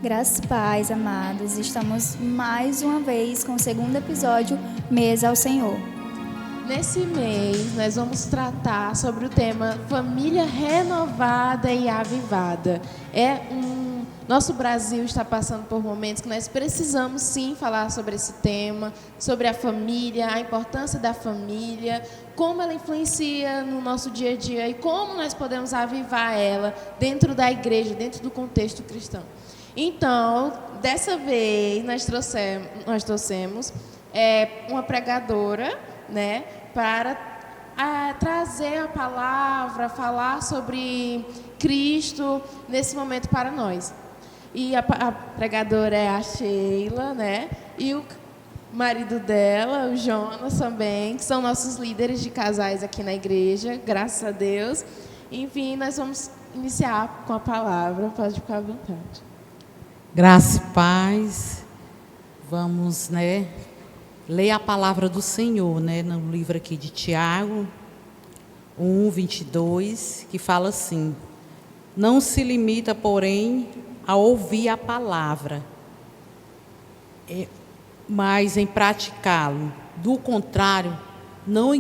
Graças e paz, amados. Estamos mais uma vez com o segundo episódio, Mesa ao Senhor. Nesse mês, nós vamos tratar sobre o tema Família Renovada e Avivada. Nosso Brasil está passando por momentos que nós precisamos sim falar sobre esse tema, sobre a família, a importância da família, como ela influencia no nosso dia a dia e como nós podemos avivar ela dentro da igreja, dentro do contexto cristão. Então, dessa vez, nós trouxemos uma pregadora, né, para trazer a palavra, falar sobre Cristo nesse momento para nós. E a pregadora é a Sheila, né? E o marido dela, o Jonas também, que são nossos líderes de casais aqui na igreja, graças a Deus. Enfim, nós vamos iniciar com a palavra, pode ficar à vontade. Graça e paz. Vamos, ler a palavra do Senhor, no livro aqui de Tiago 1:22, que fala assim: não se limita, porém, a ouvir a palavra, mas em praticá-lo. Do contrário, não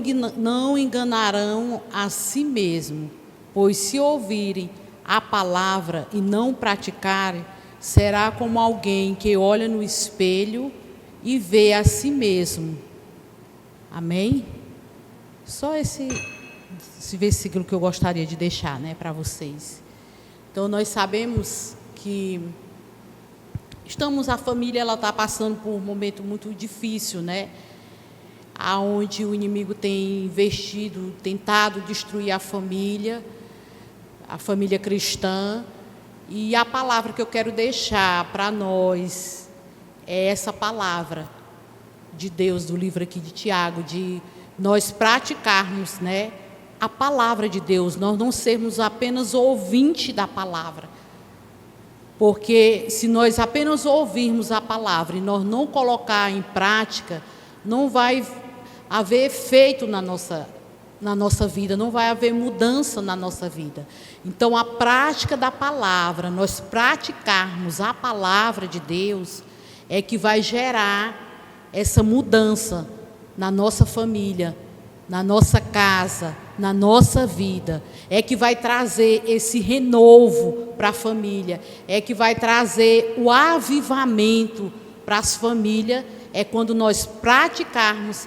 enganarão a si mesmo, pois se ouvirem a palavra e não praticarem, será como alguém que olha no espelho e vê a si mesmo. Amém? Só esse versículo que eu gostaria de deixar, para vocês. Então, nós sabemos que a família ela está passando por um momento muito difícil, aonde o inimigo tem investido, tentado destruir a família cristã. E a palavra que eu quero deixar para nós é essa palavra de Deus, do livro aqui de Tiago, de nós praticarmos, a palavra de Deus, nós não sermos apenas ouvintes da palavra. Porque se nós apenas ouvirmos a palavra e nós não colocar em prática, não vai haver efeito na nossa vida, não vai haver mudança na nossa vida. Então, a prática da palavra, nós praticarmos a palavra de Deus, é que vai gerar essa mudança na nossa família, na nossa casa, na nossa vida. É que vai trazer esse renovo para a família, é que vai trazer o avivamento para as famílias, é quando nós praticarmos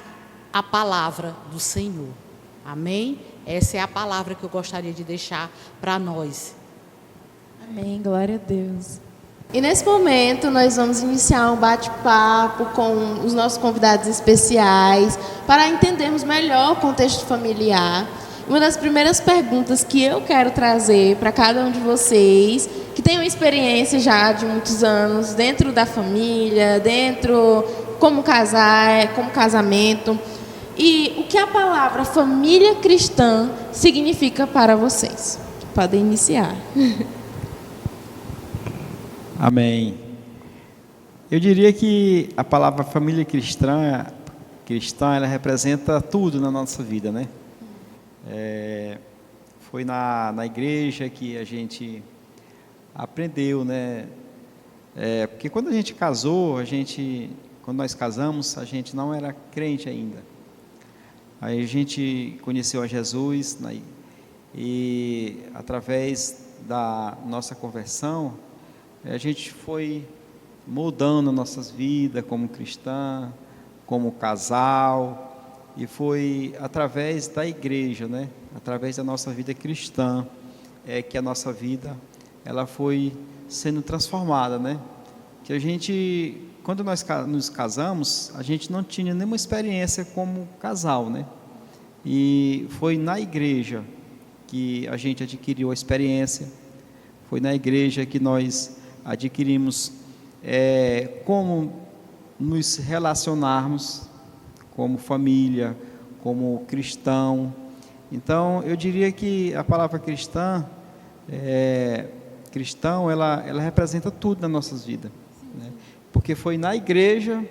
a palavra do Senhor. Amém? Essa é a palavra que eu gostaria de deixar para nós. Amém, glória a Deus. E nesse momento nós vamos iniciar um bate-papo com os nossos convidados especiais para entendermos melhor o contexto familiar. Uma das primeiras perguntas que eu quero trazer para cada um de vocês, que tem uma experiência já de muitos anos dentro da família, como casar, como casamento, e o que a palavra família cristã significa para vocês. Podem iniciar. Amém. Eu diria que a palavra família cristã, ela representa tudo na nossa vida, Foi na igreja que a gente aprendeu, porque quando a gente casou, quando nós casamos, a gente não era crente ainda. Aí a gente conheceu a Jesus, e através da nossa conversão, a gente foi mudando nossas vidas como cristã, como casal, e foi através da igreja, através da nossa vida cristã, que a nossa vida ela foi sendo transformada, Que a gente, quando nós nos casamos, a gente não tinha nenhuma experiência como casal, E foi na igreja que a gente adquiriu a experiência, foi na igreja que nós adquirimos como nos relacionarmos como família, como cristão. Então, eu diria que a palavra cristão, ela representa tudo nas nossas vidas, porque foi na igreja,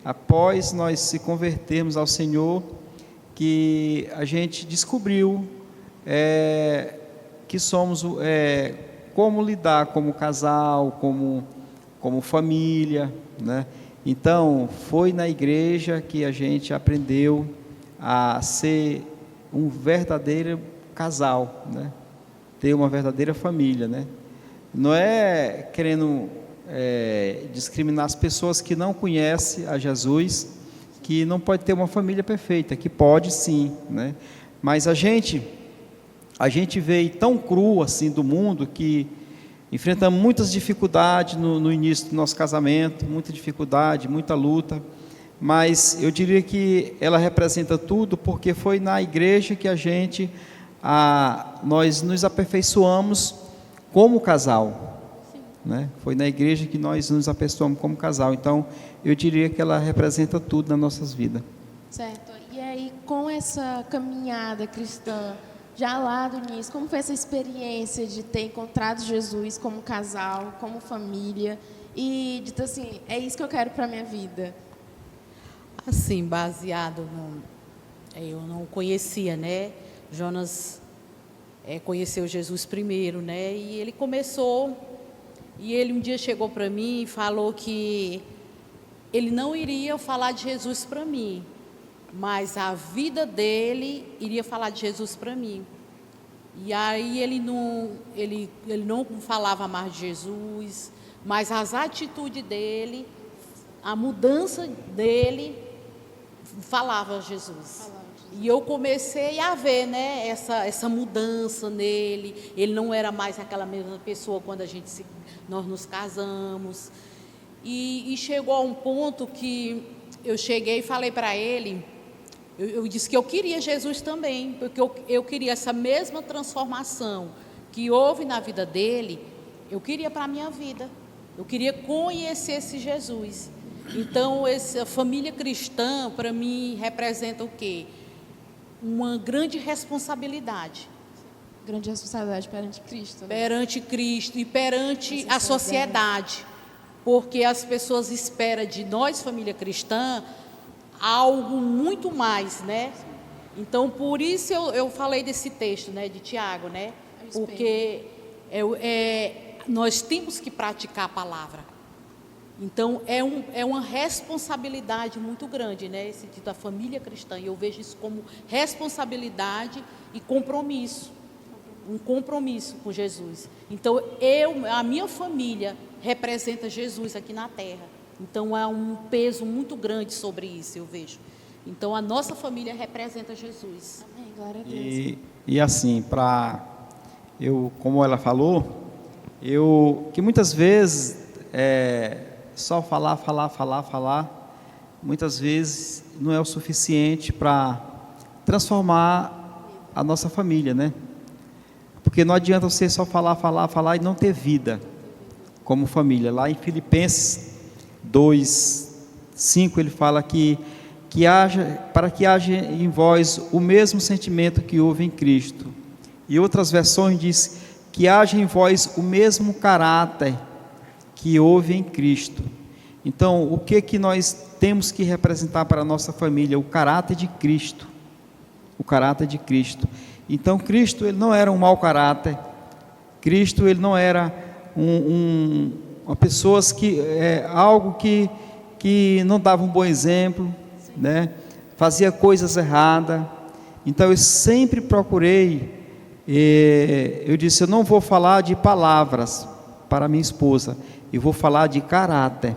após nós se convertermos ao Senhor, que a gente descobriu que somos como lidar como casal, como como família, né? Então, foi na igreja que a gente aprendeu a ser um verdadeiro casal, né? Ter uma verdadeira família, né? Não é querendo discriminar as pessoas que não conhecem a Jesus, que não pode ter uma família perfeita, que pode sim, né? Mas a gente veio tão cru assim do mundo que enfrentamos muitas dificuldades no início do nosso casamento, muita dificuldade, muita luta, mas eu diria que ela representa tudo, porque foi na igreja que nós nos aperfeiçoamos como casal, né? Foi na igreja que nós nos aperfeiçoamos como casal. Então, eu diria que ela representa tudo nas nossas vidas. Certo. E aí, com essa caminhada cristã, já lá do início, como foi essa experiência de ter encontrado Jesus como casal, como família, e de ter assim, é isso que eu quero para a minha vida? Assim, baseado no... Eu não conhecia, né? Jonas conheceu Jesus primeiro, né? E ele começou... E ele um dia chegou para mim e falou que ele não iria falar de Jesus para mim, mas a vida dele iria falar de Jesus para mim. E aí ele não falava mais de Jesus, mas as atitudes dele, a mudança dele, falava Jesus. E eu comecei a ver, né, essa mudança nele. Ele não era mais aquela mesma pessoa quando nós nos casamos. E chegou a um ponto que eu cheguei e falei para ele, eu disse que eu queria Jesus também, porque eu queria essa mesma transformação que houve na vida dele, eu queria para a minha vida. Eu queria conhecer esse Jesus. Então, essa família cristã, para mim, representa o quê? Uma grande responsabilidade. Grande responsabilidade perante Cristo. Né? Perante Cristo e perante a sociedade. Porque as pessoas esperam de nós, família cristã, algo muito mais, né? Então, por isso eu falei desse texto, né, de Tiago, né? Porque nós temos que praticar a palavra. Então, é uma responsabilidade muito grande, né? Esse tipo da família cristã. E eu vejo isso como responsabilidade e compromisso. Um compromisso com Jesus. Então, a minha família representa Jesus aqui na terra. Então, há um peso muito grande sobre isso, eu vejo. Então, a nossa família representa Jesus. Amém, glória a Deus. E assim, como ela falou, que muitas vezes só falar, muitas vezes não é o suficiente para transformar a nossa família, né? Porque não adianta você só falar e não ter vida como família. Lá em Filipenses 2:5 ele fala para que haja em vós o mesmo sentimento que houve em Cristo. E outras versões diz que haja em vós o mesmo caráter que houve em Cristo. Então, o que nós temos que representar para a nossa família? O caráter de Cristo. O caráter de Cristo. Então, Cristo, ele não era um mau caráter. Cristo, ele não era uma pessoa algo que não dava um bom exemplo, né? Fazia coisas erradas. Então, eu sempre procurei, eu disse, eu não vou falar de palavras para minha esposa, eu vou falar de caráter,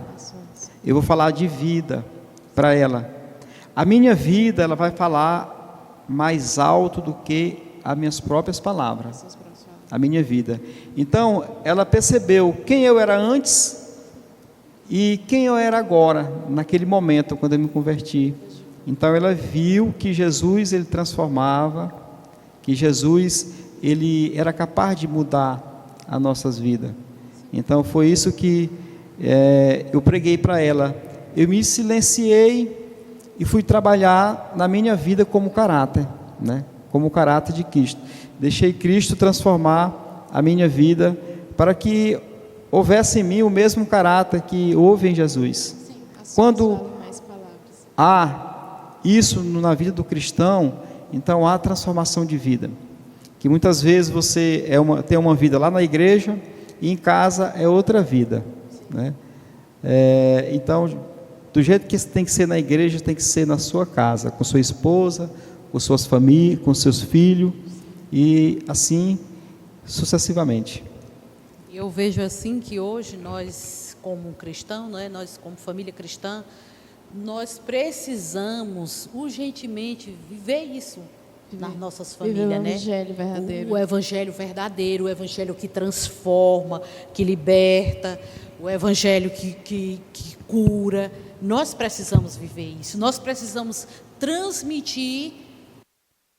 eu vou falar de vida para ela. A minha vida, ela vai falar mais alto do que as minhas próprias palavras, a minha vida. Então, ela percebeu quem eu era antes e quem eu era agora, naquele momento, quando eu me converti. Então, ela viu que Jesus, ele transformava, que Jesus, ele era capaz de mudar as nossas vidas. Então, foi isso que eu preguei para ela. Eu me silenciei e fui trabalhar na minha vida como caráter, né? Como o caráter de Cristo. Deixei Cristo transformar a minha vida para que houvesse em mim o mesmo caráter que houve em Jesus. Sim, quando há isso na vida do cristão, então há transformação de vida. Que muitas vezes você tem uma vida lá na igreja e em casa é outra vida, né? Então, do jeito que tem que ser na igreja, tem que ser na sua casa, com sua esposa, com suas famílias, com seus filhos, e assim sucessivamente. Eu vejo assim que hoje nós, como cristãos, né, nós como família cristã, nós precisamos urgentemente viver isso nas nossas famílias, Viver o né? evangelho verdadeiro. O evangelho verdadeiro, o evangelho que transforma, que liberta, o evangelho que cura. Nós precisamos viver isso. Nós precisamos transmitir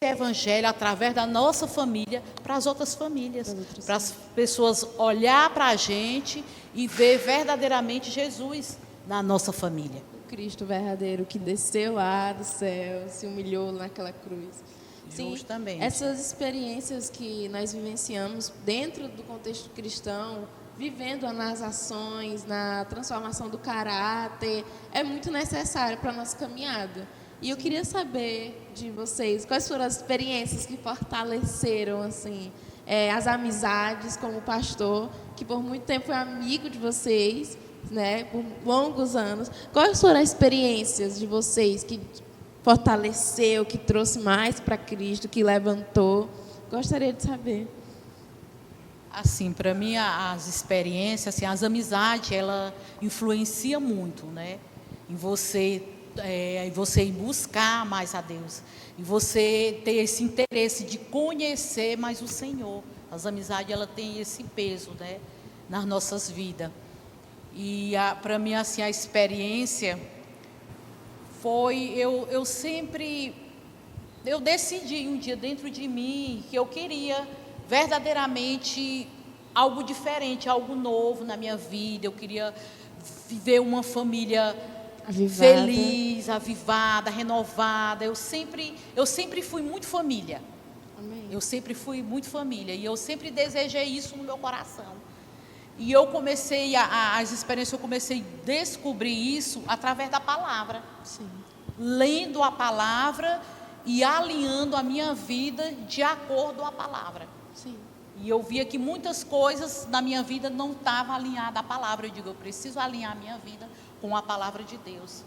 esse evangelho através da nossa família para as outras famílias, para as pessoas olhar para a gente e ver verdadeiramente Jesus na nossa família. Cristo verdadeiro que desceu lá do céu, se humilhou naquela cruz. Sim, justamente. essas experiências que nós vivenciamos dentro do contexto cristão, vivendo nas ações, na transformação do caráter, é muito necessário para a nossa caminhada. E eu queria saber de vocês, quais foram as experiências que fortaleceram assim, as amizades como pastor, que por muito tempo foi amigo de vocês, né, por longos anos. Quais foram as experiências de vocês que fortaleceu, que trouxe mais para Cristo, que levantou? Gostaria de saber. Assim, para mim, as experiências, assim, as amizades, ela influencia muito, né? Em você ir buscar mais a Deus, em você ter esse interesse de conhecer mais o Senhor. As amizades, ela tem esse peso, né, nas nossas vidas. E para mim, assim, a experiência foi, eu decidi um dia dentro de mim que eu queria verdadeiramente algo diferente, algo novo na minha vida. Eu queria viver uma família feliz, avivada, renovada. Eu sempre fui muito família. Amém. Eu sempre fui muito família e eu sempre desejei isso no meu coração. E eu comecei, as experiências, eu comecei a descobrir isso através da palavra. Sim. Lendo a palavra e alinhando a minha vida de acordo à palavra. Sim. E eu via que muitas coisas na minha vida não estavam alinhadas à palavra. Eu digo, eu preciso alinhar a minha vida com a palavra de Deus.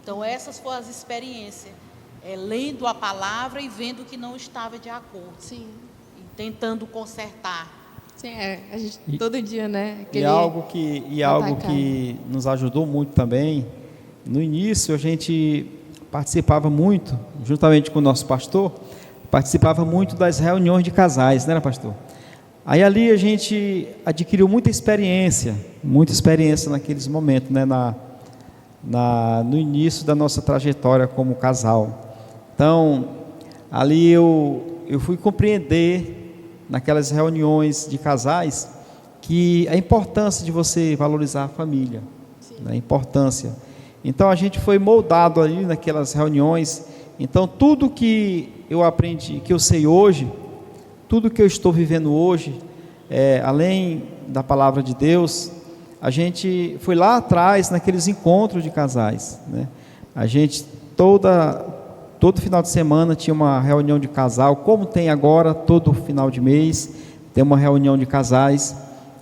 Então, essas foram as experiências. Lendo a palavra e vendo que não estava de acordo. Sim. E tentando consertar. Sim, a gente todo dia, né? E algo que nos ajudou muito também, no início a gente participava muito, juntamente com o nosso pastor, participava muito das reuniões de casais, né, pastor? Aí ali a gente adquiriu muita experiência naqueles momentos, né, no início da nossa trajetória como casal. Então, ali eu fui compreender naquelas reuniões de casais que a importância de você valorizar a família, né, a importância. Então a gente foi moldado ali naquelas reuniões. Então tudo que eu aprendi, que eu sei hoje, tudo que eu estou vivendo hoje, além da palavra de Deus, a gente foi lá atrás naqueles encontros de casais, né? A gente todo final de semana tinha uma reunião de casal, como tem agora, todo final de mês, tem uma reunião de casais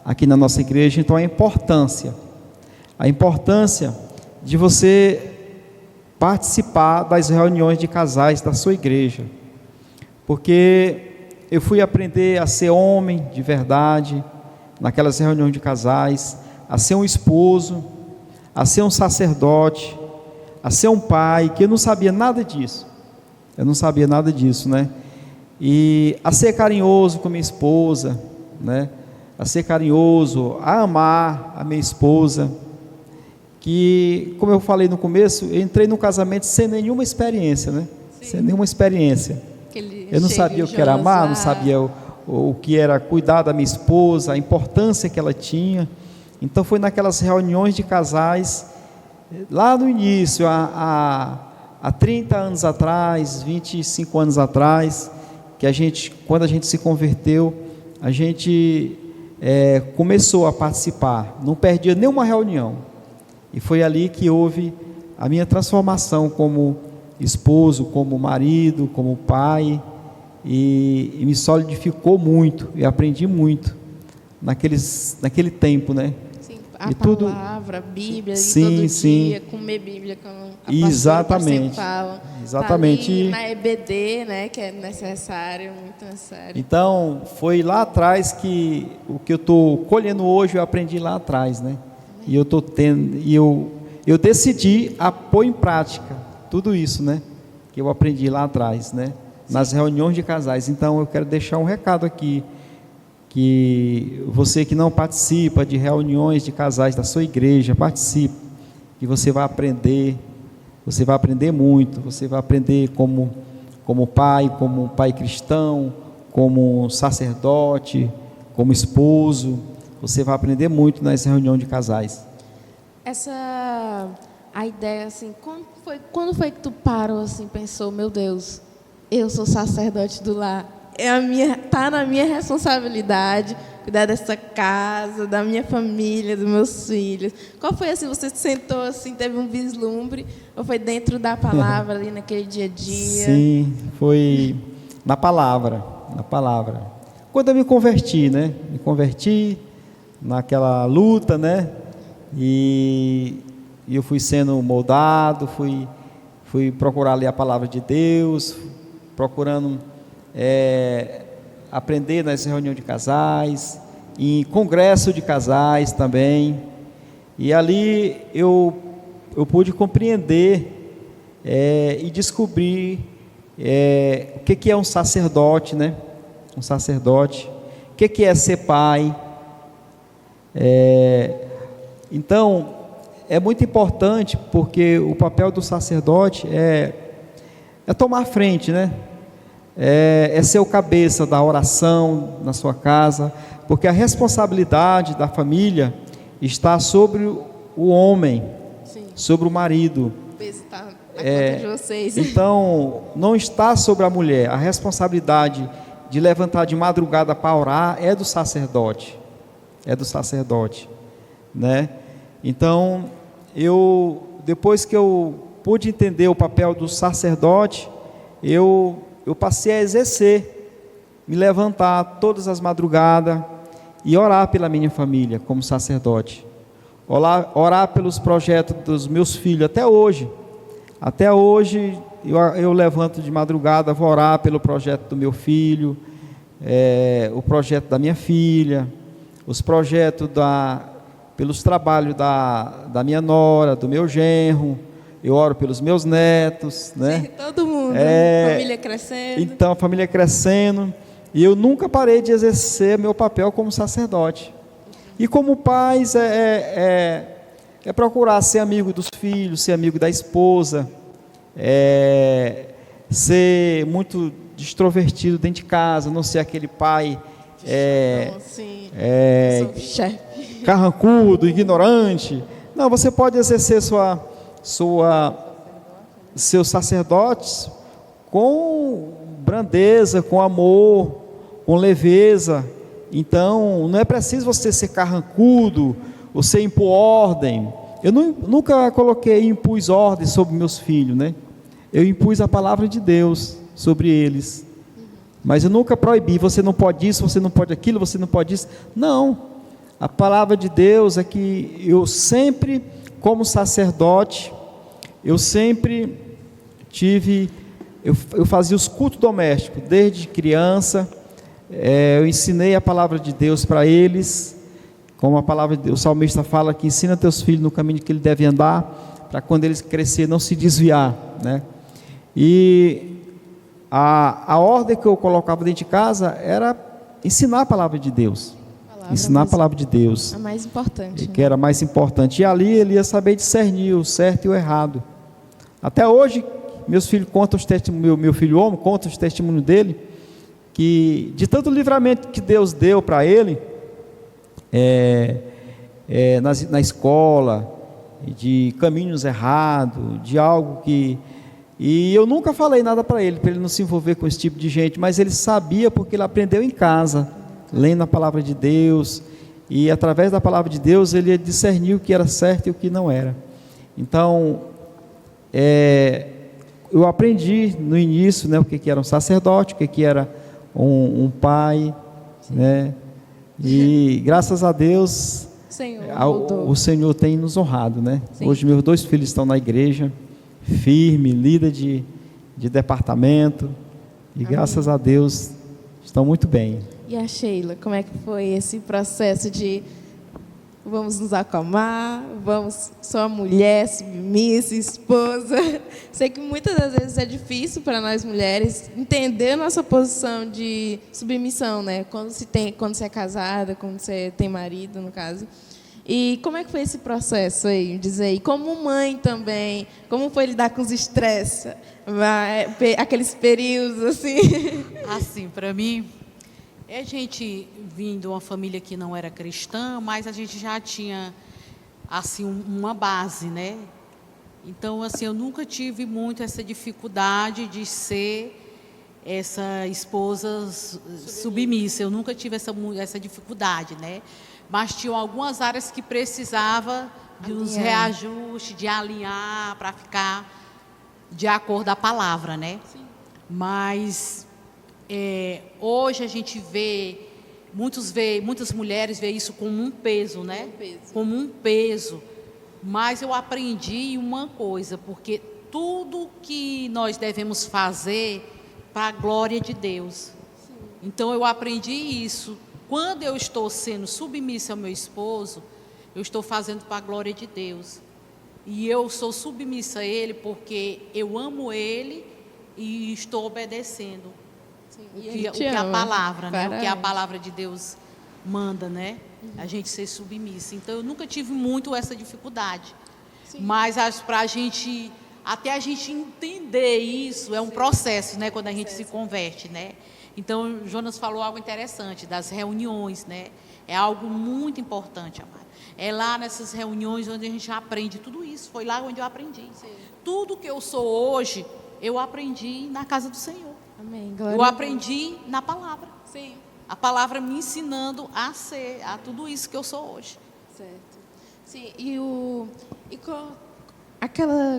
aqui na nossa igreja. Então a importância de você participar das reuniões de casais da sua igreja, porque eu fui aprender a ser homem de verdade, naquelas reuniões de casais, a ser um esposo, a ser um sacerdote, a ser um pai, que eu não sabia nada disso. Né? E a ser carinhoso com minha esposa, né? A ser carinhoso, a amar a minha esposa, que, como eu falei no começo, eu entrei no casamento sem nenhuma experiência, né? Sim. Sem nenhuma experiência. Eu não sabia o que era amar, não sabia o que era cuidar da minha esposa, a importância que ela tinha. Então foi naquelas reuniões de casais, lá no início, há 30 anos atrás, 25 anos atrás, que quando a gente se converteu, a gente começou a participar, não perdia nenhuma reunião. E foi ali que houve a minha transformação como esposo, como marido, como pai, e me solidificou muito, e aprendi muito naquele tempo, né? Sim, A e tudo. palavra, a Bíblia, Sim, todo sim. dia, comer Bíblia, como a Exatamente. pastora fala. Exatamente. Tá ali na EBD, né, que é necessário, muito necessário. Então, foi lá atrás que o que eu estou colhendo hoje eu aprendi lá atrás, né? E eu estou tendo, e eu decidi a pôr em prática tudo isso, né? Que eu aprendi lá atrás, né? Nas reuniões de casais. Então, eu quero deixar um recado aqui, que você que não participa de reuniões de casais da sua igreja, participe, que você vai aprender muito, você vai aprender como pai cristão, como sacerdote, como esposo, você vai aprender muito nas reuniões de casais. A ideia, assim, quando foi que tu parou, assim, pensou, meu Deus, eu sou sacerdote do lar, tá na minha responsabilidade cuidar dessa casa, da minha família, dos meus filhos. Qual foi, assim, você se sentou, assim, teve um vislumbre, ou foi dentro da palavra ali naquele dia a dia? Sim, foi na palavra. Quando eu me converti, né? Me converti naquela luta, né? E eu fui sendo moldado, fui procurar ler a palavra de Deus, procurando aprender nas reuniões de casais, em congresso de casais também. E ali eu pude compreender e descobrir o que é um sacerdote, né? Um sacerdote. O que é ser pai. Então, é muito importante, porque o papel do sacerdote é tomar frente, né? É ser o cabeça da oração na sua casa, porque a responsabilidade da família está sobre o homem, Sim. sobre o marido. O peso está na conta de vocês. Então, não está sobre a mulher. A responsabilidade de levantar de madrugada para orar é do sacerdote. Né? Então, depois que eu pude entender o papel do sacerdote, eu passei a exercer, me levantar todas as madrugadas e orar pela minha família como sacerdote, orar pelos projetos dos meus filhos. Até hoje eu levanto de madrugada, vou orar pelo projeto do meu filho, o projeto da minha filha, os projetos pelos trabalhos da minha nora, do meu genro. Eu oro pelos meus netos, né? Sim, todo mundo, família crescendo. Então, a família crescendo. E eu nunca parei de exercer meu papel como sacerdote. E como pais, é procurar ser amigo dos filhos, ser amigo da esposa, ser muito extrovertido dentro de casa, não ser aquele pai carrancudo, ignorante. Não, você pode exercer seus sacerdotes com brandeza, com amor, com leveza. Então, não é preciso você ser carrancudo, você impor ordem. Eu nunca impus ordem sobre meus filhos, né? Eu impus a palavra de Deus sobre eles. Mas eu nunca proibi, você não pode isso, você não pode aquilo, você não pode isso. Não, a palavra de Deus é que eu sempre, como sacerdote, eu sempre eu fazia os cultos domésticos, desde criança. Eu ensinei a palavra de Deus para eles, como o salmista fala, que ensina teus filhos no caminho que ele deve andar, para quando eles crescerem não se desviar, né? E a ordem que eu colocava dentro de casa era ensinar a palavra de Deus. Ensinar a palavra de Deus. A mais importante. Que era mais importante. E ali ele ia saber discernir o certo e o errado. Até hoje, meus filhos contam os testemunhos, meu filho homem conta os testemunhos dele, que de tanto livramento que Deus deu para ele, na escola, de caminhos errados, de algo que... E eu nunca falei nada para ele não se envolver com esse tipo de gente, mas ele sabia porque ele aprendeu em casa, lendo a palavra de Deus, e através da palavra de Deus ele discerniu o que era certo e o que não era. Então, eu aprendi no início, né, o que era um sacerdote, o que era um pai, né? E graças a Deus Senhor O Senhor tem nos honrado, né? Sim. Hoje meus 2 filhos estão na igreja, firme, líder de departamento, e graças a Deus estão muito bem. E a Sheila, como é que foi esse processo de vamos nos acalmar, sou a mulher submissa, esposa? Sei que muitas das vezes é difícil para nós mulheres entender nossa posição de submissão, né? Quando se é casada, quando você tem marido, no caso. E como é que foi esse processo aí? Diz aí, como mãe também, como foi lidar com os estresses, aqueles períodos assim? Assim, para mim, a gente vindo de uma família que não era cristã, mas a gente já tinha assim uma base, né? Então, assim, eu nunca tive muito essa dificuldade de ser essa esposa submissa. Eu nunca tive essa dificuldade, né? Mas tinham algumas áreas que precisava de uns reajustes, de alinhar para ficar de acordo com a palavra, né? Sim. Mas hoje a gente muitas mulheres vê isso como um peso, né? Como um peso. Mas eu aprendi uma coisa, porque tudo que nós devemos fazer para a glória de Deus. Sim. Então eu aprendi isso. Quando eu estou sendo submissa ao meu esposo, eu estou fazendo para a glória de Deus. E eu sou submissa a ele porque eu amo ele e estou obedecendo o que a palavra, né? O que a palavra de Deus manda, né? A gente ser submissa. Então eu nunca tive muito essa dificuldade. Sim. Mas para a gente, até a gente entender isso, é um processo, né? Quando a gente se converte, né? Então, Jonas falou algo interessante, das reuniões, né? É algo muito importante, amado. É lá nessas reuniões onde a gente aprende tudo isso. Foi lá onde eu aprendi. Sim. Tudo que eu sou hoje, eu aprendi na casa do Senhor. Amém. Eu aprendi na palavra. Sim. A palavra me ensinando a ser, a tudo isso que eu sou hoje. Certo. Sim,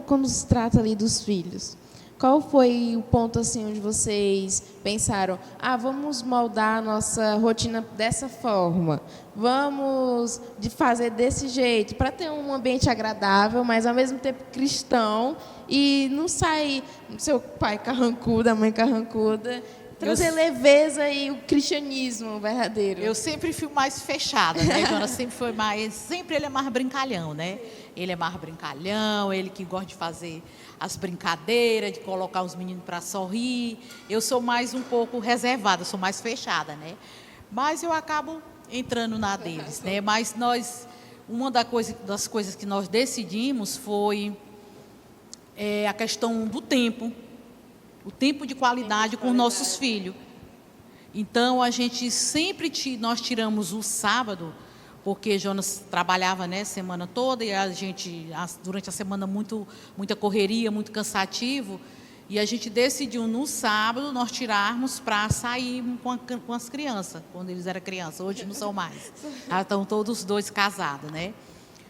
quando se trata ali dos filhos, qual foi o ponto assim onde vocês pensaram, vamos moldar a nossa rotina dessa forma, vamos fazer desse jeito, para ter um ambiente agradável, mas ao mesmo tempo cristão, e não sair seu pai carrancudo, a mãe carrancuda, trazer leveza e o cristianismo verdadeiro. Eu sempre fui mais fechada, né? Jonas sempre ele é mais brincalhão, né? Ele é mais brincalhão, ele que gosta de fazer as brincadeiras, de colocar os meninos para sorrir. Eu sou mais um pouco reservada, sou mais fechada, né? Mas eu acabo entrando na deles, né? Mas uma das coisas que nós decidimos foi a questão do tempo. O tempo de qualidade com nossos filhos. Então, nós tiramos o sábado, porque Jonas trabalhava, né, semana toda, e a gente, durante a semana, muita correria, muito cansativo, e a gente decidiu, no sábado, nós tirarmos para sair com as crianças, quando eles eram crianças. Hoje não são mais. Já estão todos os 2 casados, né?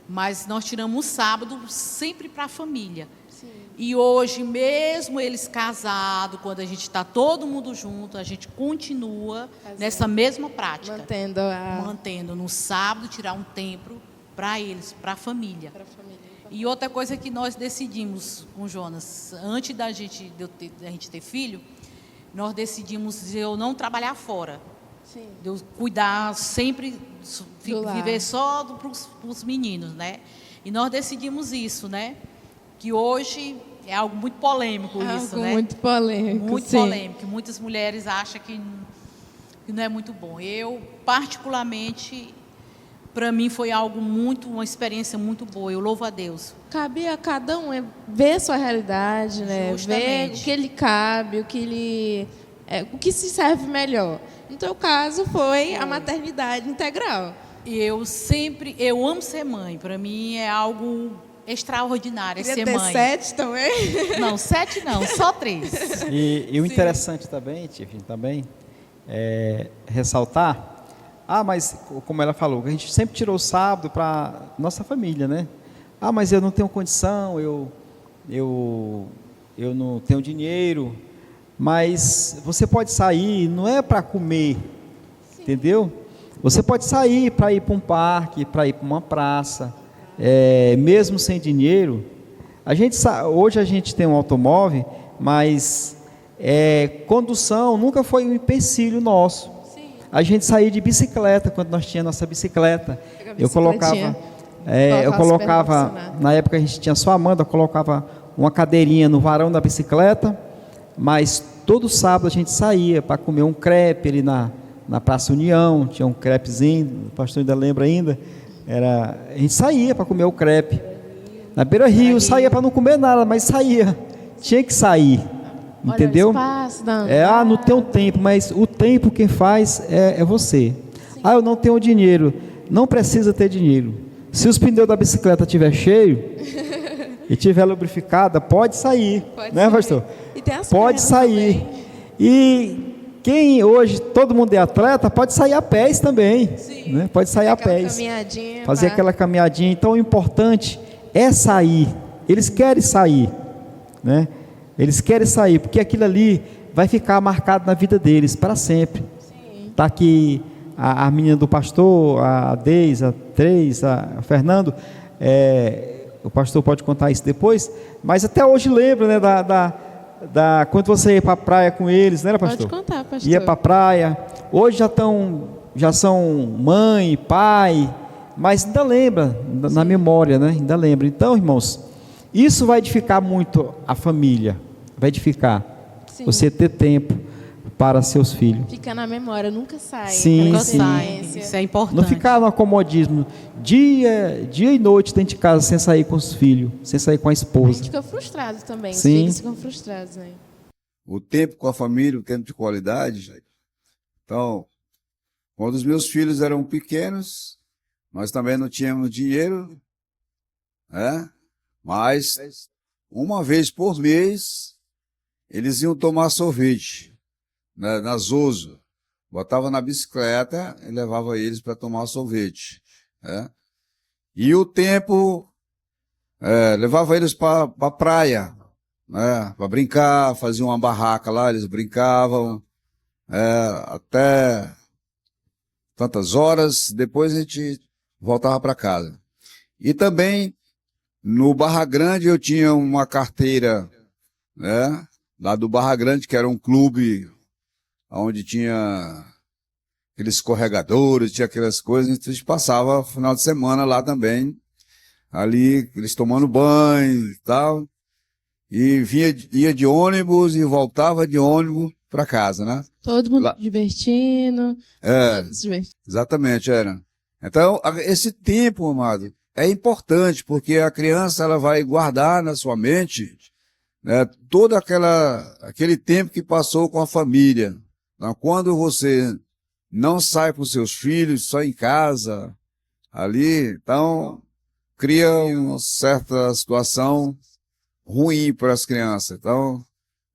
Mas nós tiramos o sábado sempre para a família. Sim. E hoje, mesmo eles casados, quando a gente está todo mundo junto, a gente continua nessa mesma prática. Mantendo no sábado, tirar um tempo para eles, para a família. E outra coisa que nós decidimos com o Jonas, antes da gente ter filho, nós decidimos eu não trabalhar fora. Sim. De eu cuidar sempre, viver só para os meninos, né? E nós decidimos isso, né? Que hoje é algo muito polêmico isso, né? Muito polêmico, muito polêmico. Muitas mulheres acham que não é muito bom. Eu, particularmente, para mim foi uma experiência muito boa. Eu louvo a Deus. Cabe a cada um ver a sua realidade, né? Ver o que lhe cabe, o que se serve melhor. No teu caso foi a maternidade integral. Eu amo ser mãe. Para mim é algo extraordinário ser ter mãe. 7 também? Não, 7 não, só 3. E o interessante também, Tiffany, é ressaltar, mas como ela falou, a gente sempre tirou o sábado para nossa família, né? Mas eu não tenho condição, eu não tenho dinheiro, mas você pode sair, não é para comer, sim, entendeu? Você pode sair para ir para um parque, para ir para uma praça, mesmo sem dinheiro. Hoje a gente tem um automóvel, mas condução nunca foi um empecilho nosso. Sim. A gente saía de bicicleta quando nós tínhamos nossa bicicleta. Eu colocava, na época a gente tinha só a Amanda, eu colocava uma cadeirinha no varão da bicicleta, mas todo sábado a gente saía para comer um crepe ali na Praça União, tinha um crepezinho, o pastor ainda lembra ainda, a gente saía para comer o crepe. Na Beira Rio, saía para não comer nada, mas saía, tinha que sair, entendeu? Não tem um tempo, mas o tempo quem faz é você. Sim. Eu não tenho dinheiro, não precisa ter dinheiro. Se os pneus da bicicleta estiver cheio e estiver lubrificada, pode sair, né, pastor? E tem as pode sair. Também. E quem hoje, todo mundo é atleta, pode sair a pés também, né? Pode sair a pés, fazer aquela caminhadinha. Então o importante é sair. Eles querem sair, né? Eles querem sair, porque aquilo ali vai ficar marcado na vida deles para sempre. Está aqui a menina do pastor, a Deise, a Três, a Fernando. O pastor pode contar isso depois, mas até hoje lembra, né, quando você ia para a praia com eles, né, pastor? Pode contar, pastor. Ia para a praia. Hoje já são mãe, pai, mas ainda lembra, na memória, né? Ainda lembra. Então, irmãos, isso vai edificar muito a família, vai edificar. Sim. Você ter tempo para seus filhos. Fica na memória, nunca sai. Sim, nunca sai. Isso é importante. Não ficar no acomodismo, dia e noite dentro de casa, sem sair com os filhos, sem sair com a esposa. A gente fica frustrado também, Sim. Os filhos ficam frustrados, né? O tempo com a família, o tempo de qualidade. Então, quando os meus filhos eram pequenos, nós também não tínhamos dinheiro, né? Mas uma vez por mês eles iam tomar sorvete, né, na Zoso. Botava na bicicleta e levava eles para tomar sorvete, né? E o tempo levava eles para a praia, né, para brincar, faziam uma barraca lá, eles brincavam até tantas horas, depois a gente voltava para casa. E também no Barra Grande eu tinha uma carteira, né, lá do Barra Grande, que era um clube onde tinha aqueles escorregadores, tinha aquelas coisas, então a gente passava o final de semana lá também, ali eles tomando banho e tal, e ia de ônibus e voltava de ônibus para casa, né? Todo mundo divertindo. Exatamente, era. Então, esse tempo, amado, é importante, porque a criança ela vai guardar na sua mente, né, todo aquele tempo que passou com a família. Então, quando você não sai com seus filhos, só em casa, ali, então, cria uma certa situação ruim para as crianças. Então,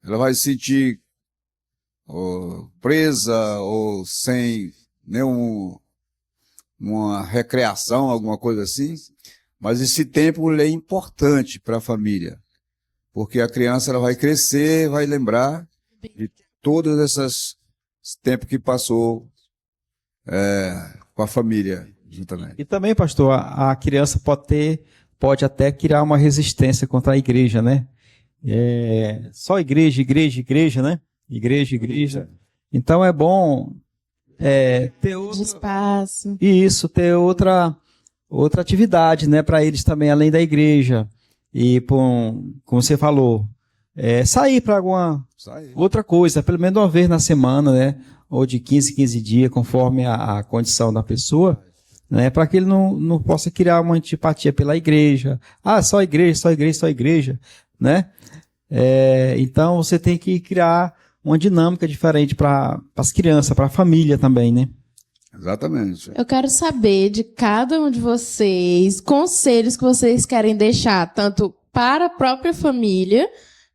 ela vai se sentir presa ou sem nenhuma recreação, alguma coisa assim. Mas esse tempo é importante para a família, porque a criança ela vai crescer, vai lembrar de todos esses tempos que passou com a família juntamente. E também, pastor, a criança pode até criar uma resistência contra a igreja, né? Só igreja, né? Igreja. Então é bom ter outro espaço. Isso, ter outra atividade, né, para eles também, além da igreja. E, como você falou, sair para alguma outra coisa, pelo menos uma vez na semana, né? Ou de 15 dias, conforme a condição da pessoa, né? Para que ele não possa criar uma antipatia pela igreja. Só igreja, né? Então, você tem que criar uma dinâmica diferente para as crianças, para a família também, né? Exatamente. Eu quero saber de cada um de vocês, conselhos que vocês querem deixar, tanto para a própria família,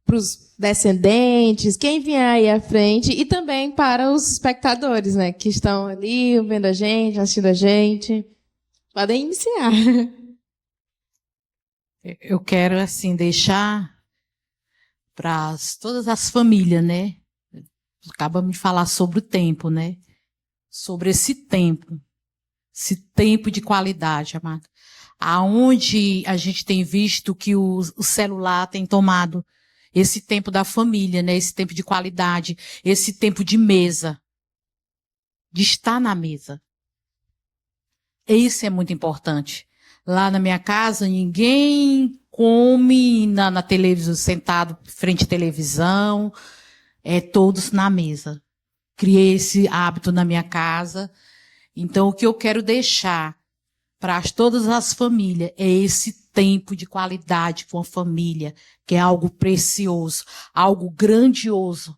para os descendentes, quem vier aí à frente, e também para os espectadores, né, que estão ali vendo a gente, assistindo a gente. Podem iniciar. Eu quero, assim, deixar para todas as famílias, né? Acabamos de falar sobre o tempo, né? Sobre esse tempo. Esse tempo de qualidade, amado. Aonde a gente tem visto que o celular tem tomado esse tempo da família, né? Esse tempo de qualidade, esse tempo de mesa, de estar na mesa. Isso é muito importante. Lá na minha casa, ninguém come na televisão, sentado frente à televisão, todos na mesa. Criei esse hábito na minha casa. Então, o que eu quero deixar para todas as famílias é esse tempo de qualidade com a família, que é algo precioso, algo grandioso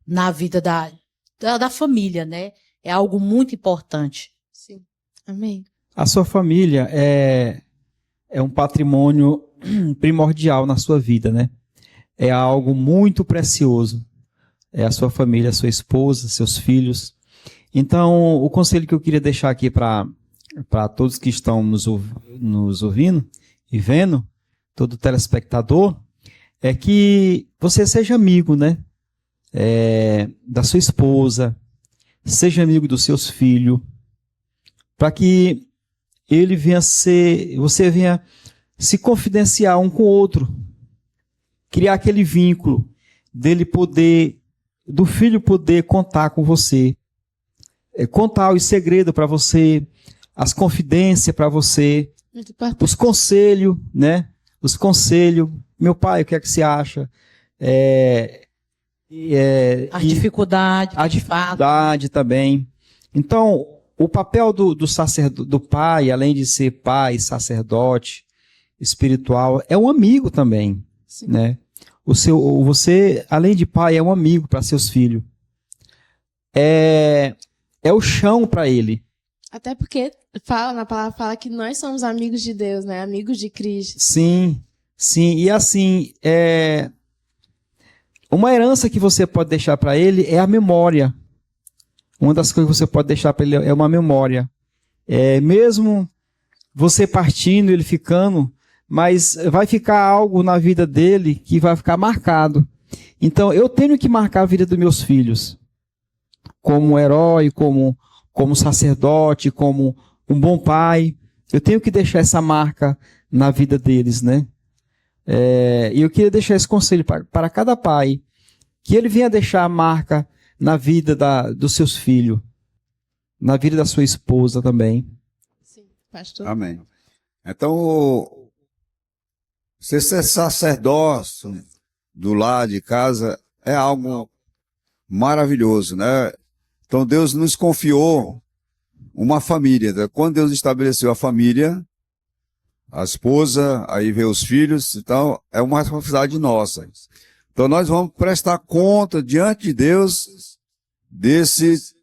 na vida da família, né? É algo muito importante. Sim. Amém. A sua família é um patrimônio primordial na sua vida, né? É algo muito precioso. É a sua família, a sua esposa, seus filhos. Então, o conselho que eu queria deixar aqui para todos que estão nos ouvindo e vendo, todo telespectador, é que você seja amigo, né? Da sua esposa, seja amigo dos seus filhos, para que você venha se confidenciar um com o outro, criar aquele vínculo do filho poder contar com você, contar os segredos para você, as confidências para você, os conselhos, né? Os conselhos. Meu pai, o que é que você acha? A dificuldade também. Então, o papel do pai, além de ser pai, sacerdote, espiritual, é um amigo também, né? Você, além de pai, é um amigo para seus filhos. É o chão para ele. Até porque na palavra fala que nós somos amigos de Deus, né? Amigos de Cristo. Sim. E assim, uma herança que você pode deixar para ele é a memória. Uma das coisas que você pode deixar para ele é uma memória. Mesmo você partindo, ele ficando, mas vai ficar algo na vida dele que vai ficar marcado. Então, eu tenho que marcar a vida dos meus filhos como herói, como sacerdote, como um bom pai. Eu tenho que deixar essa marca na vida deles, né? E eu queria deixar esse conselho para cada pai, que ele venha deixar a marca na vida dos seus filhos, na vida da sua esposa também. Sim, pastor. Amém. Então, ser sacerdócio do lar de casa é algo maravilhoso, né? Então, Deus nos confiou uma família. Quando Deus estabeleceu a família, a esposa, aí vê os filhos, então é uma responsabilidade nossa. Então, nós vamos prestar conta diante de Deus disso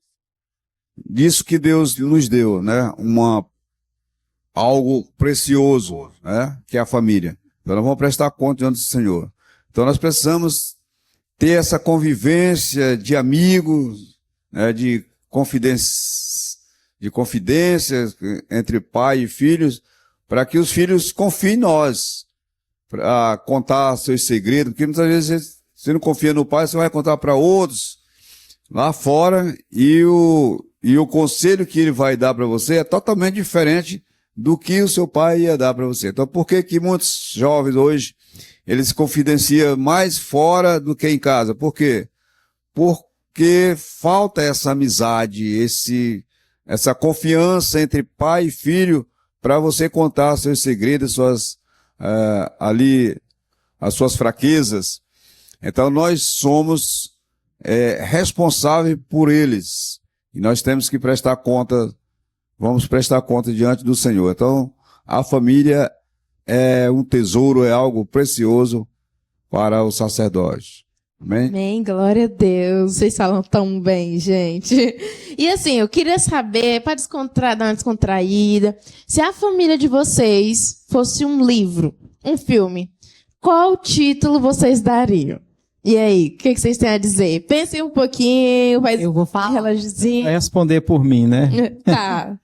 que Deus nos deu, né? Algo precioso, né? Que é a família. Então, nós vamos prestar conta diante do Senhor. Então, nós precisamos ter essa convivência de amigos, né? De confidências entre pai e filhos, para que os filhos confiem em nós, para contar seus segredos, porque muitas vezes você não confia no pai, você vai contar para outros lá fora, e o conselho que ele vai dar para você é totalmente diferente do que o seu pai ia dar para você. Então, por que muitos jovens hoje, eles se confidenciam mais fora do que em casa? Por quê? Porque falta essa amizade, essa confiança entre pai e filho, para você contar seus segredos, as suas fraquezas. Então, nós somos responsáveis por eles. E nós temos que prestar conta, vamos prestar conta diante do Senhor. Então, a família é um tesouro, é algo precioso para o sacerdote. Amém? Amém, glória a Deus. Vocês falam tão bem, gente. E assim, eu queria saber, para dar uma descontraída, se a família de vocês fosse um livro, um filme, qual título vocês dariam? E aí, o que vocês têm a dizer? Pensem um pouquinho, Eu vou falar. Relojozinho. Vai responder por mim, né? Tá.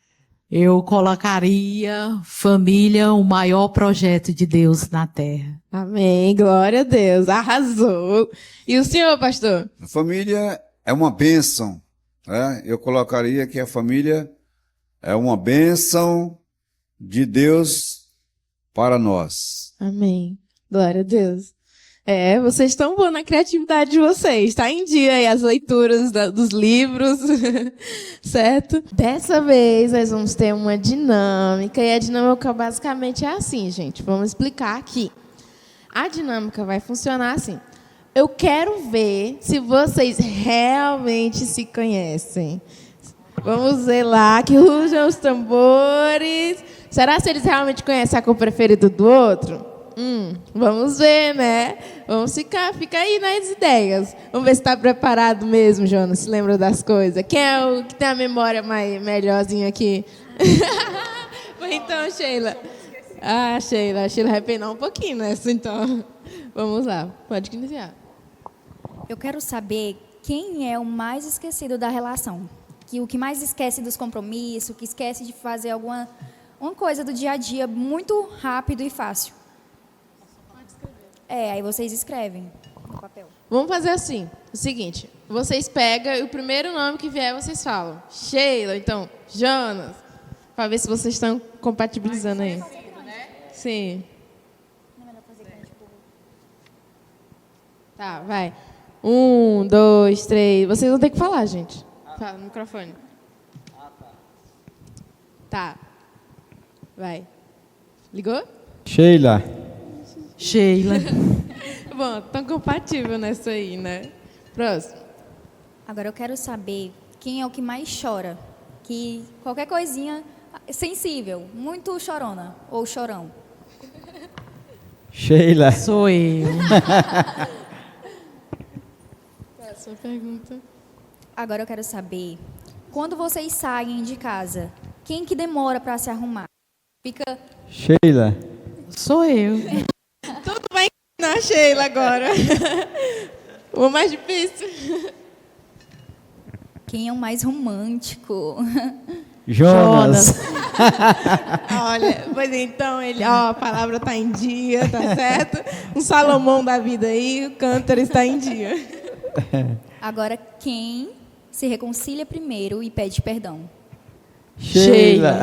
Eu colocaria família, o maior projeto de Deus na Terra. Amém, glória a Deus, arrasou. E o senhor, pastor? A família é uma bênção, né? Eu colocaria que a família é uma bênção de Deus para nós. Amém. Glória a Deus. Vocês estão bons na criatividade de vocês. Está em dia aí as leituras dos livros, certo? Dessa vez nós vamos ter uma dinâmica, e a dinâmica basicamente é assim, gente. Vamos explicar aqui. A dinâmica vai funcionar assim. Eu quero ver se vocês realmente se conhecem. Vamos ver lá, que rujam os tambores. Será que eles realmente conhecem a cor preferida do outro? Vamos ver, né? Fica aí nas ideias. Vamos ver se está preparado mesmo, Jonas. Se lembra das coisas. Quem é o que tem a memória melhorzinha aqui? Então, Sheila. Sheila vai penar um pouquinho nessa, então. Vamos lá, pode iniciar. Eu quero saber quem é o mais esquecido da relação. O que mais esquece dos compromissos, o que esquece de fazer uma coisa do dia a dia muito rápido e fácil. Aí vocês escrevem no papel. Vamos fazer assim, o seguinte, vocês pegam e o primeiro nome que vier vocês falam. Sheila, então, Jonas, para ver se vocês estão compatibilizando aí. Sim. Tá, vai. 1, 2, 3. Vocês vão ter que falar, gente. Fala no microfone. Tá. Vai. Ligou? Sheila. Bom, tão compatível nessa aí, né? Próximo. Agora eu quero saber quem é o que mais chora. Que qualquer coisinha sensível, muito chorona ou chorão. Sheila. Sou eu. Próxima pergunta. Agora eu quero saber, quando vocês saem de casa, quem que demora para se arrumar? Fica... Sheila. Sou eu. Tudo vai na Sheila agora. O mais difícil. Quem é o mais romântico? Jonas. Olha, pois então, a palavra está em dia, tá certo? Um Salomão da vida aí, o cântaro está em dia. Agora, quem se reconcilia primeiro e pede perdão? Sheila.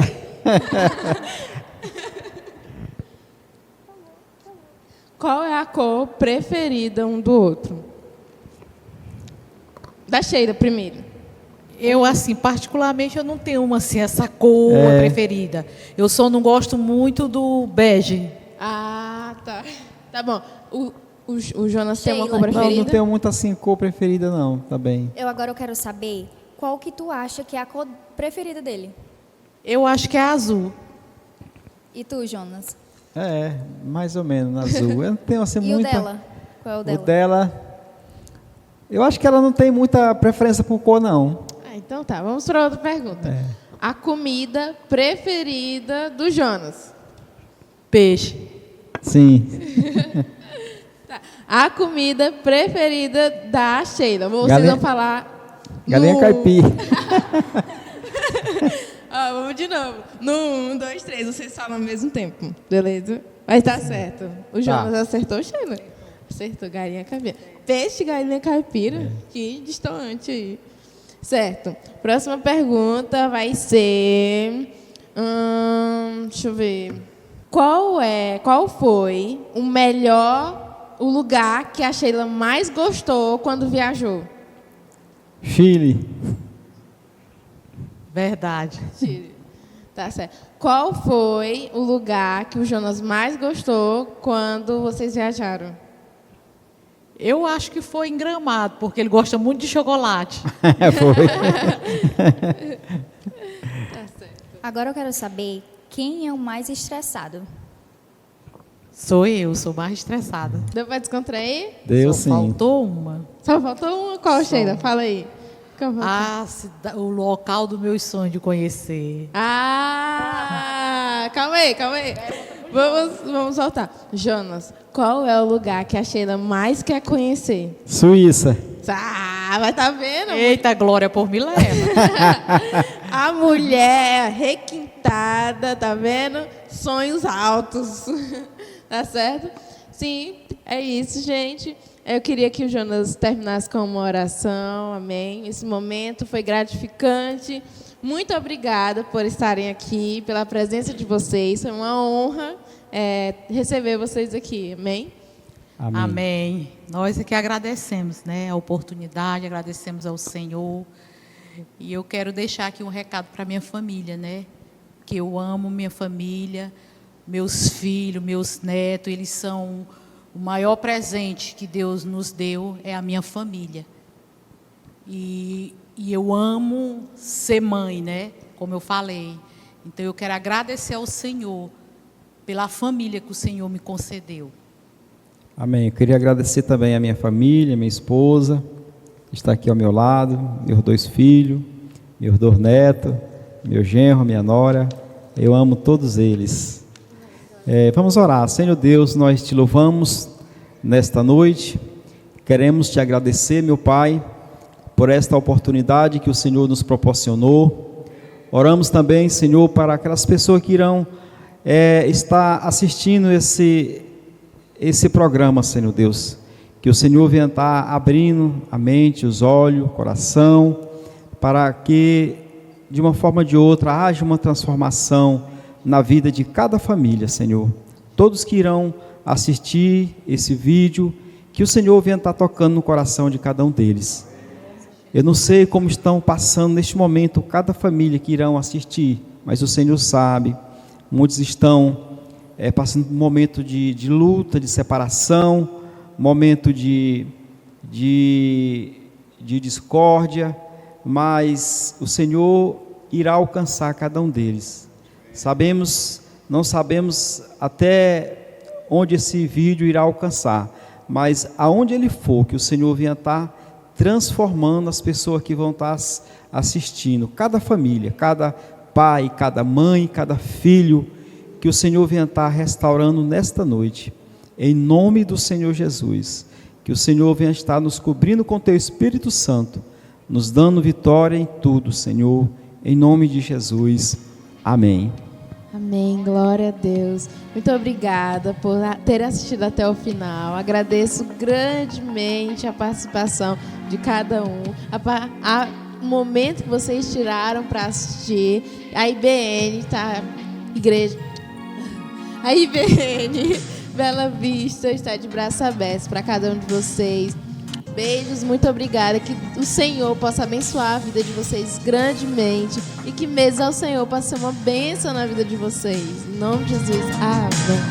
Qual é a cor preferida um do outro? Da Sheila primeiro. Eu, assim, particularmente, eu não tenho essa cor preferida. Eu só não gosto muito do bege. Ah, tá. Tá bom. O Jonas tem uma Sheila. cor preferida? Não tenho muito assim cor preferida, não. Tá bem. Agora eu quero saber qual que tu acha que é a cor preferida dele. Eu acho que é azul. E tu, Jonas? Mais ou menos azul. Eu não tenho assim E muita... o dela? Qual é o dela? O dela... Eu acho que ela não tem muita preferência por cor, não. Então tá, vamos para outra pergunta. A comida preferida do Jonas? Peixe. Sim. Tá. A comida preferida da Sheila? Vocês Galinha- vão falar... Galinha caipira. Vamos de novo. No 1, 2, 3, vocês falam ao mesmo tempo. Beleza? Mas tá certo. O Jonas acertou, Sheila? Acertou, galinha caipira. Peixe, galinha caipira. Que distante aí. Certo. Próxima pergunta vai ser... deixa eu ver. Qual foi o lugar que a Sheila mais gostou quando viajou? Chile. Verdade. Tá certo. Qual foi o lugar que o Jonas mais gostou quando vocês viajaram? Eu acho que foi em Gramado, porque ele gosta muito de chocolate. Foi. Tá certo. Agora eu quero saber quem é o mais estressado. Sou eu, sou mais estressada. Deu pra descontrair? Deu Só sim. faltou uma. Só faltou uma. Qual, Sheila? Fala aí. Qual faltou? O local do meu sonho de conhecer. Calma aí. Vamos voltar. Jonas, qual é o lugar que a Sheila mais quer conhecer? Suíça. Vai tá vendo? Eita, Glória, por me leva. A mulher requintada, tá vendo? Sonhos altos. Tá certo? Sim, é isso, gente. Eu queria que o Jonas terminasse com uma oração, amém. Esse momento foi gratificante, Muito obrigada por estarem aqui, pela presença de vocês. Foi uma honra receber vocês aqui. Amém? Amém. Amém. Nós é que agradecemos, né, a oportunidade, agradecemos ao Senhor. E eu quero deixar aqui um recado para minha família, né? Que eu amo minha família, meus filhos, meus netos, eles são o maior presente que Deus nos deu, é a minha família. E eu amo ser mãe, né? Como eu falei. Então eu quero agradecer ao Senhor pela família que o Senhor me concedeu. Amém. Eu queria agradecer também a minha família, minha esposa, que está aqui ao meu lado, meus 2 filhos, meus 2 netos, meu genro, minha nora. Eu amo todos eles. Vamos orar. Senhor Deus, nós te louvamos nesta noite. Queremos te agradecer, meu Pai, por esta oportunidade que o Senhor nos proporcionou. Oramos também, Senhor, para aquelas pessoas que irão estar assistindo esse programa, Senhor Deus. Que o Senhor venha estar abrindo a mente, os olhos, o coração, para que, de uma forma ou de outra, haja uma transformação na vida de cada família, Senhor. Todos que irão assistir esse vídeo, que o Senhor venha estar tocando no coração de cada um deles. Eu não sei como estão passando neste momento cada família que irão assistir, mas o Senhor sabe. Muitos estão passando por um momento de luta, de separação, momento de discórdia, mas o Senhor irá alcançar cada um deles. Não sabemos até onde esse vídeo irá alcançar, mas aonde ele for, que o Senhor venha estar transformando as pessoas que vão estar assistindo, cada família, cada pai, cada mãe, cada filho, que o Senhor venha estar restaurando nesta noite, em nome do Senhor Jesus, que o Senhor venha estar nos cobrindo com Teu Espírito Santo, nos dando vitória em tudo, Senhor, em nome de Jesus, amém. Amém, glória a Deus. Muito obrigada por ter assistido até o final. Agradeço grandemente a participação de cada um, o momento que vocês tiraram para assistir. A IBN a IBN Bela Vista está de braços abertos para cada um de vocês. Beijos, muito obrigada. Que o Senhor possa abençoar a vida de vocês grandemente e que mês ao Senhor possa ser uma bênção na vida de vocês. Em nome de Jesus. Amém.